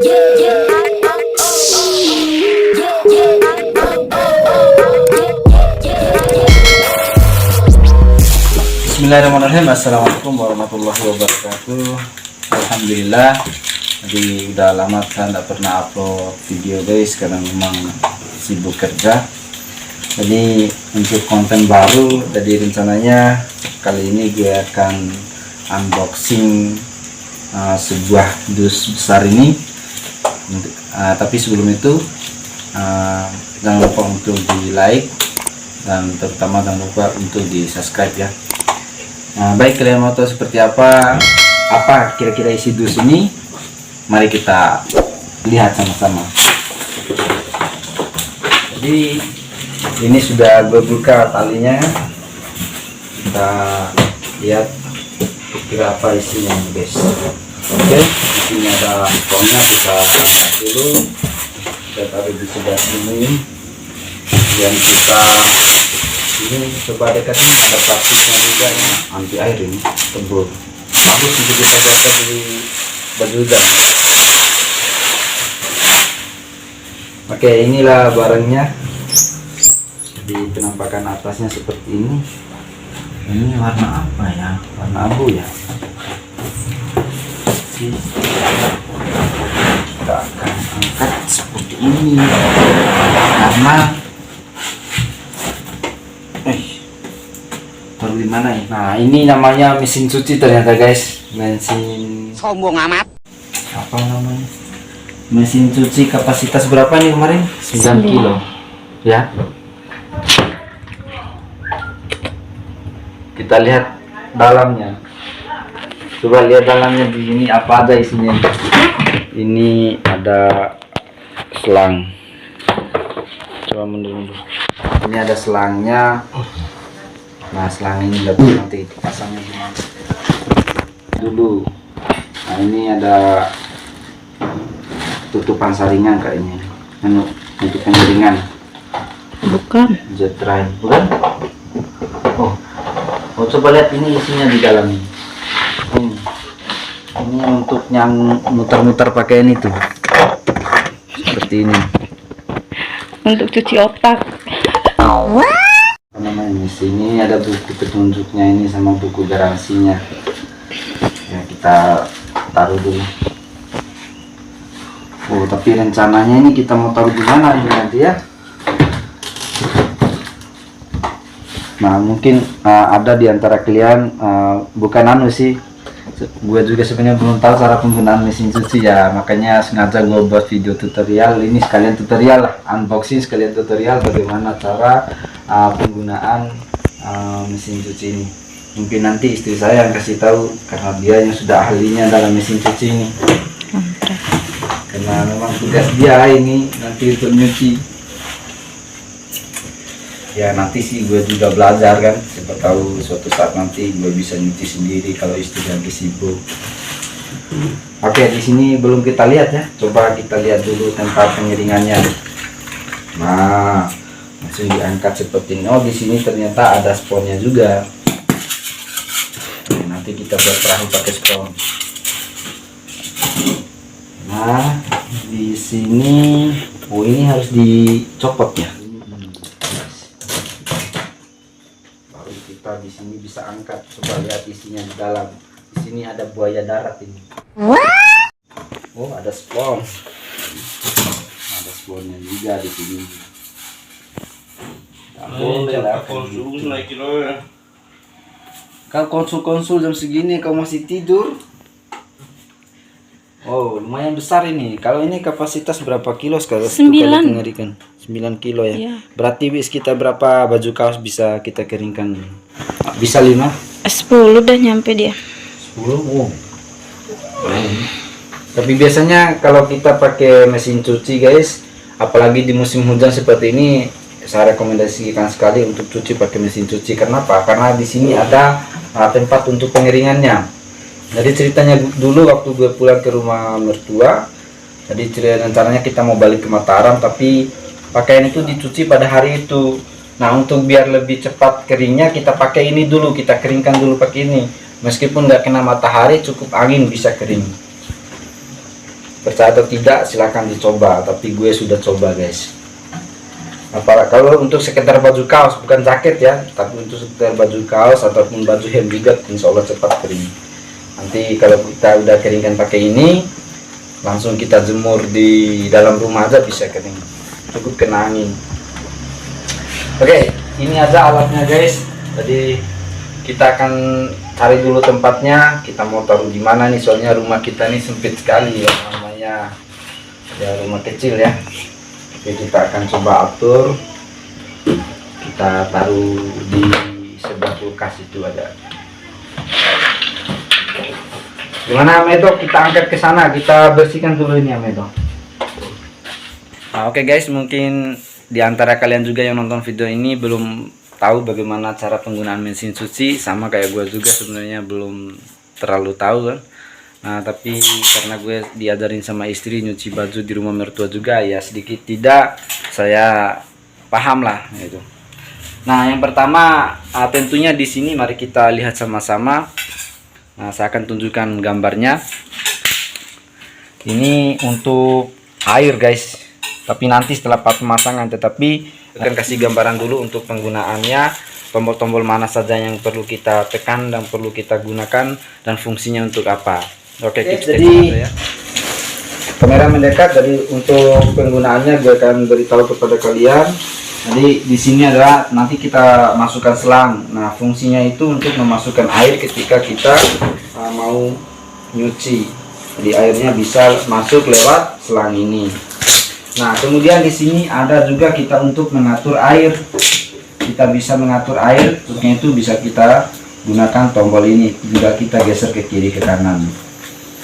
Bismillahirrahmanirrahim. Assalamualaikum warahmatullahi wabarakatuh. Alhamdulillah, jadi udah lama saya tidak pernah upload video guys, karena memang sibuk kerja. Jadi untuk konten baru, jadi rencananya kali ini gue akan unboxing sebuah dus besar ini. Tapi sebelum itu jangan lupa untuk di like dan terutama jangan lupa untuk di subscribe ya. Baik, kalian mau tahu seperti apa kira-kira isi dus ini? Mari kita lihat sama-sama. Jadi ini sudah gue buka talinya, kita lihat kira apa isinya guys. Oke, di sini ada pokoknya, kita angkat dulu, kita taruh di sebelah sini, dan kita ini coba dekatin, ada plastiknya juga ini, anti air, ini tebal, bagus untuk kita baca di baju hujan. Oke, inilah barangnya. Jadi penampakan atasnya seperti ini. Ini warna apa ya? Warna abu ya. Kita akan angkat seperti ini karena taruh di mana ya? Nah, ini namanya mesin cuci ternyata guys. Mesin sombong amat. apa namanya? Mesin cuci kapasitas berapa nih kemarin? 9 kilo ya. Kita lihat dalamnya. Coba lihat dalamnya di sini apa ada isinya. Ini ada selang. Coba mundur. Ini ada selangnya. Nah, selang ini nanti pasangnya gimana dulu. Nah, ini ada tutupan saringan kayaknya, untuk penyaringan. Bukan Jet dry, bukan? Oh, coba lihat ini isinya di dalam ini. Ini untuk yang muter-muter pakaian itu, seperti ini. untuk cuci otak. Namanya di sini ada buku petunjuknya ini sama buku garansinya. Ya, kita taruh dulu. Oh, tapi rencananya ini kita mau taruh di mana ini nanti ya? Nah, mungkin ada di antara kalian bukan anu sih. Gue juga sebenarnya belum tahu cara penggunaan mesin cuci ya, makanya sengaja gue buat video tutorial ini, sekalian tutorial lah, unboxing sekalian tutorial bagaimana cara penggunaan mesin cuci ini. Mungkin nanti istri saya yang kasih tahu karena dia yang sudah ahlinya dalam mesin cuci ini. Karena memang tugas dia ini nanti untuk nyuci. Ya nanti sih gue juga belajar kan, siapa tahu suatu saat nanti gue bisa nyuci sendiri kalau istri lagi sibuk. Oke, di sini belum kita lihat ya, coba kita lihat dulu tempat pengiringannya. Nah, langsung diangkat seperti ini. Oh, di sini ternyata ada sponnya juga. Nah, nanti kita buat perahu pakai spon. Nah, di sini, oh ini harus dicopot ya. Kita di sini bisa angkat, coba lihat isinya di dalam. Di sini ada buaya darat ini. Oh, ada spon. Ada sponnya juga di sini. Boleh lah. Kau konsul jam segini kau masih tidur? Oh, lumayan besar ini. Kalau ini kapasitas berapa kilo sekarang? 9. 9 kilo ya. Iya. Berarti kita berapa baju kaos bisa kita keringkan? Bisa 5? 10 udah nyampe dia. 10? Oh. Tapi biasanya kalau kita pakai mesin cuci guys, apalagi di musim hujan seperti ini, saya rekomendasikan sekali untuk cuci pakai mesin cuci. Kenapa? Karena di sini ada tempat untuk pengeringannya. Jadi ceritanya dulu waktu gue pulang ke rumah mertua, jadi rencananya kita mau balik ke Mataram, tapi pakaian itu dicuci pada hari itu. Nah, untuk biar lebih cepat keringnya, kita pakai ini dulu, kita keringkan dulu pakai ini. Meskipun nggak kena matahari, cukup angin bisa kering. percaya atau tidak silahkan dicoba, tapi gue sudah coba guys. Kalau untuk sekedar baju kaos, bukan jaket ya, tapi untuk sekedar baju kaos ataupun baju hem juga insya Allah cepat kering. Nanti kalau kita udah keringkan pakai ini, langsung kita jemur di dalam rumah aja bisa kering, cukup kena angin. Oke, ini aja alatnya guys. Jadi kita akan cari dulu tempatnya, kita mau taruh di mana nih, soalnya rumah kita ini sempit sekali ya, namanya ya rumah kecil ya. Jadi kita akan coba atur, kita taruh di sebelah kulkas itu ada. Gimana Amedo, kita angkat ke sana, kita bersihkan dulu ini Amedo. Oke guys, mungkin di antara kalian juga yang nonton video ini belum tahu bagaimana cara penggunaan mesin cuci, sama kayak gue juga sebenarnya belum terlalu tahu kan. Nah tapi karena gue diajarin sama istri nyuci baju di rumah mertua juga, ya sedikit tidak saya paham lah gitu. Nah yang pertama tentunya di sini mari kita lihat sama-sama. Nah saya akan tunjukkan gambarnya. Ini untuk air guys, tapi nanti setelah pemasangan, tetapi akan kasih gambaran dulu untuk penggunaannya, tombol-tombol mana saja yang perlu kita tekan dan perlu kita gunakan, dan fungsinya untuk apa. Oke, jadi ya. Kamera mendekat. Jadi untuk penggunaannya gue akan beritahu kepada kalian. Jadi di sini adalah nanti kita masukkan selang. Nah fungsinya itu untuk memasukkan air ketika kita mau nyuci. Jadi airnya bisa masuk lewat selang ini. Nah kemudian di sini ada juga kita untuk mengatur air. Kita bisa mengatur air, terusnya itu bisa kita gunakan tombol ini. Juga kita geser ke kiri ke kanan.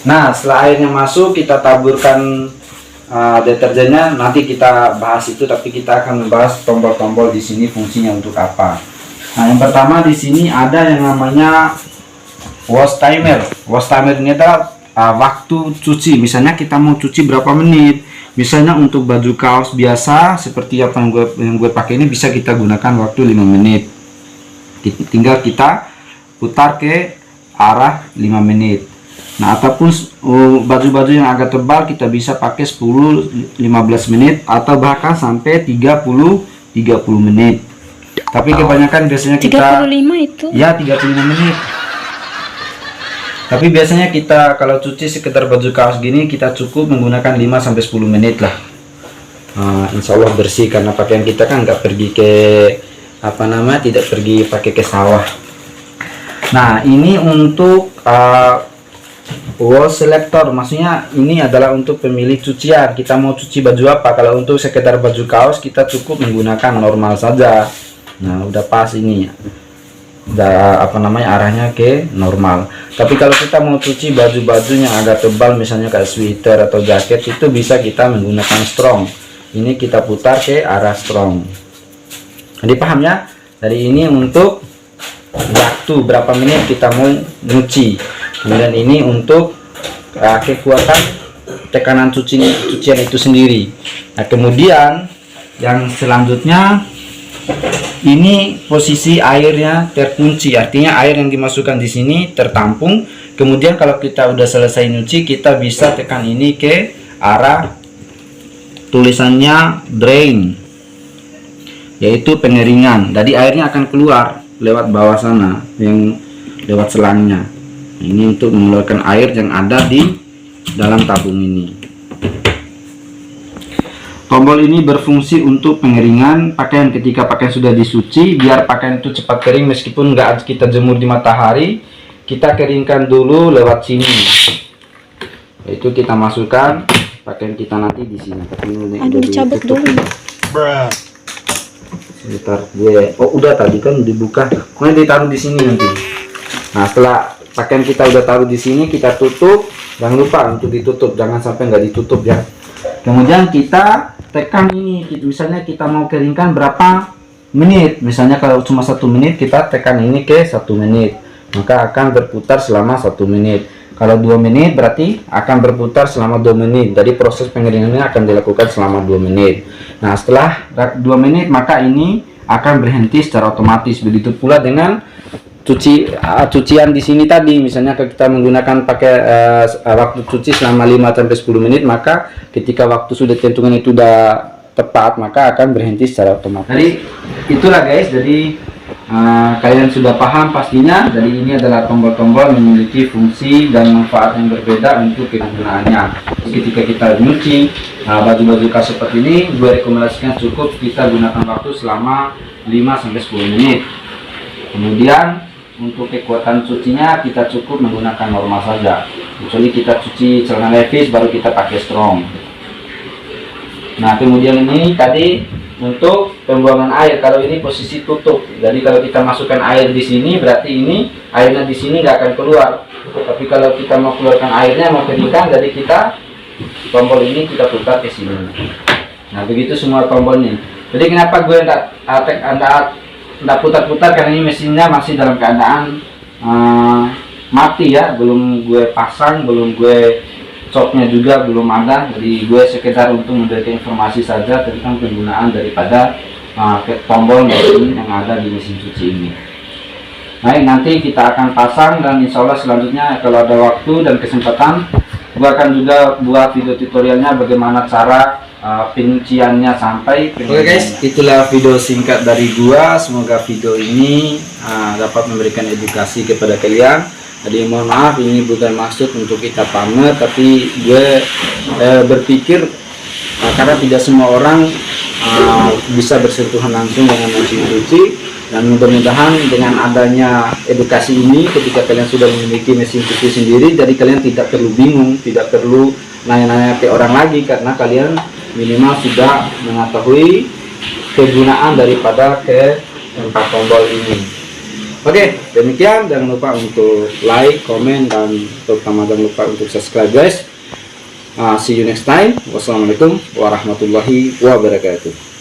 Nah setelah airnya masuk, kita taburkan deterjennya. Nanti kita bahas itu, tapi kita akan membahas tombol-tombol di sini fungsinya untuk apa. Nah yang pertama di sini ada yang namanya wash timer. Wash timer ini adalah waktu cuci. Misalnya kita mau cuci berapa menit. Misalnya untuk baju kaos biasa seperti apa yang gue pakai ini, bisa kita gunakan waktu 5 menit. Tinggal kita putar ke arah 5 menit. Nah ataupun baju-baju yang agak tebal kita bisa pakai 10-15 menit atau bahkan sampai 30 menit. Tapi kebanyakan biasanya kita 35 itu ya 35 menit. Tapi biasanya kita kalau cuci sekedar baju kaos gini, kita cukup menggunakan 5-10 menit lah. Insya Allah bersih, karena pakaian kita kan nggak pergi ke tidak pergi pakai ke sawah. Nah ini untuk wash selector, maksudnya ini adalah untuk pemilih cucian. Kita mau cuci baju apa. Kalau untuk sekedar baju kaos kita cukup menggunakan normal saja. Nah udah pas ini, udah arahnya ke normal. Tapi kalau kita mau cuci baju-baju yang agak tebal, misalnya kayak sweater atau jaket, itu bisa kita menggunakan strong. Ini kita putar ke arah strong. Jadi paham ya? Dari ini untuk waktu berapa menit kita mau nyuci. Kemudian ini untuk kekuatan tekanan cucian itu sendiri. Nah kemudian yang selanjutnya ini posisi airnya terkunci, artinya air yang dimasukkan di sini tertampung. Kemudian kalau kita udah selesai nyuci, kita bisa tekan ini ke arah tulisannya drain, yaitu pengeringan. Jadi airnya akan keluar lewat bawah sana, yang lewat selangnya. Ini untuk mengeluarkan air yang ada di dalam tabung ini. Tombol ini berfungsi untuk pengeringan pakaian ketika pakaian sudah disuci, biar pakaian itu cepat kering. Meskipun nggak kita jemur di matahari, kita keringkan dulu lewat sini. Itu kita masukkan pakaian kita nanti di sini. Aduh, cabut dulu. Sebentar gue. Oh udah tadi kan dibuka. Kemudian ditaruh di sini nanti. Nah setelah pakaian kita udah taruh di sini, kita tutup. Jangan lupa untuk ditutup, jangan sampai nggak ditutup ya. Kemudian kita tekan ini, misalnya kita mau keringkan berapa menit. Misalnya kalau cuma 1 menit, kita tekan ini ke 1 menit, maka akan berputar selama 1 menit. Kalau 2 menit berarti akan berputar selama 2 menit. Jadi proses pengeringannya akan dilakukan selama 2 menit. Nah setelah 2 menit maka ini akan berhenti secara otomatis. Begitu pula dengan cucian di sini tadi, misalnya kita menggunakan pakai waktu cuci selama 5-10 menit, maka ketika waktu sudah tentukan itu sudah tepat, maka akan berhenti secara otomatis. Jadi itulah guys, jadi kalian sudah paham pastinya. Jadi ini adalah tombol-tombol memiliki fungsi dan manfaat yang berbeda untuk kegunaannya. Ketika kita nyuci baju-baju kas seperti ini, gue rekomendasikan cukup kita gunakan waktu selama 5-10 menit. Kemudian untuk kekuatan cucinya kita cukup menggunakan normal saja, kecuali kita cuci celana levis baru kita pakai strong. Nah kemudian ini tadi untuk pembuangan air, kalau ini posisi tutup, jadi kalau kita masukkan air di sini berarti ini airnya di sini nggak akan keluar. Tapi kalau kita mau keluarkan airnya, mau keringkan, jadi kita tombol ini kita putar ke sini. Nah begitu semua tombolnya. Jadi kenapa gue nggak putar-putar, karena ini mesinnya masih dalam keadaan mati ya, belum gue pasang, belum gue coknya juga belum ada. Jadi gue sekedar untuk memberikan informasi saja tentang penggunaan daripada tombol mesin yang ada di mesin cuci ini. Baik, nanti kita akan pasang, dan insya Allah selanjutnya kalau ada waktu dan kesempatan gue akan juga buat video tutorialnya bagaimana cara penyuciannya sampai Oke guys, itulah video singkat dari gua. Semoga video ini dapat memberikan edukasi kepada kalian. Jadi mohon maaf, ini bukan maksud untuk kita pamer, tapi gue berpikir karena tidak semua orang bisa bersentuhan langsung dengan mesin cuci, dan mudah-mudahan dengan adanya edukasi ini, ketika kalian sudah memiliki mesin cuci sendiri, jadi kalian tidak perlu bingung, tidak perlu nanya-nanya ke orang lagi, karena kalian minimal sudah mengetahui kegunaan daripada ke tempat tombol ini. Oke, demikian. Jangan lupa untuk like, komen, dan terutama jangan lupa untuk subscribe guys. See you next time. Wassalamualaikum warahmatullahi wabarakatuh.